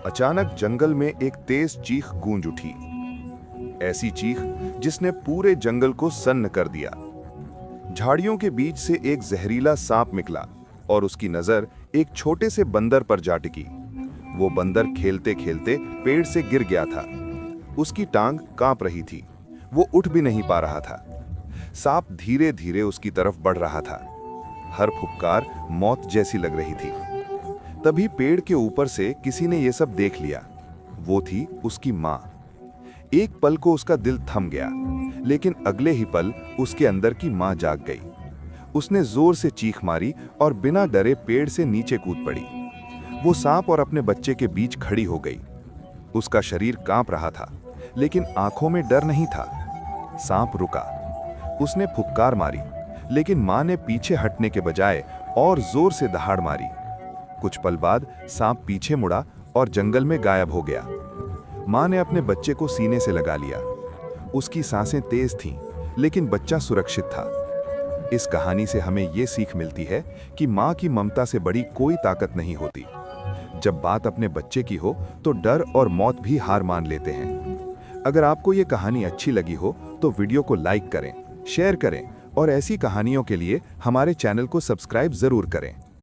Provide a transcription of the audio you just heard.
अचानक जंगल में एक तेज चीख गूंज उठी। ऐसी चीख जिसने पूरे जंगल को सन्न कर दिया। झाड़ियों के बीच से एक जहरीला सांप निकला और उसकी नजर एक छोटे से बंदर पर जा टिकी। वो बंदर खेलते खेलते पेड़ से गिर गया था। उसकी टांग कांप रही थी, वो उठ भी नहीं पा रहा था। सांप धीरे धीरे उसकी तरफ बढ़ रहा था। हर फुफकार मौत जैसी लग रही थी। तभी पेड़ के ऊपर से किसी ने यह सब देख लिया। वो थी उसकी माँ। एक पल को उसका दिल थम गया, लेकिन अगले ही पल उसके अंदर की माँ जाग गई। उसने जोर से चीख मारी और बिना डरे पेड़ से नीचे कूद पड़ी। वो सांप और अपने बच्चे के बीच खड़ी हो गई। उसका शरीर कांप रहा था, लेकिन आंखों में डर नहीं था। सांप रुका। उसने फुफकार मारी, लेकिन माँ ने पीछे हटने के बजाय और जोर से दहाड़ मारी। कुछ पल बाद सांप पीछे मुड़ा और जंगल में गायब हो गया। माँ ने अपने बच्चे को सीने से लगा लिया। उसकी सांसें तेज थीं, लेकिन बच्चा सुरक्षित था। इस कहानी से हमें ये सीख मिलती है कि माँ की ममता से बड़ी कोई ताकत नहीं होती। जब बात अपने बच्चे की हो तो डर और मौत भी हार मान लेते हैं। अगर आपको ये कहानी अच्छी लगी हो तो वीडियो को लाइक करें, शेयर करें और ऐसी कहानियों के लिए हमारे चैनल को सब्सक्राइब जरूर करें।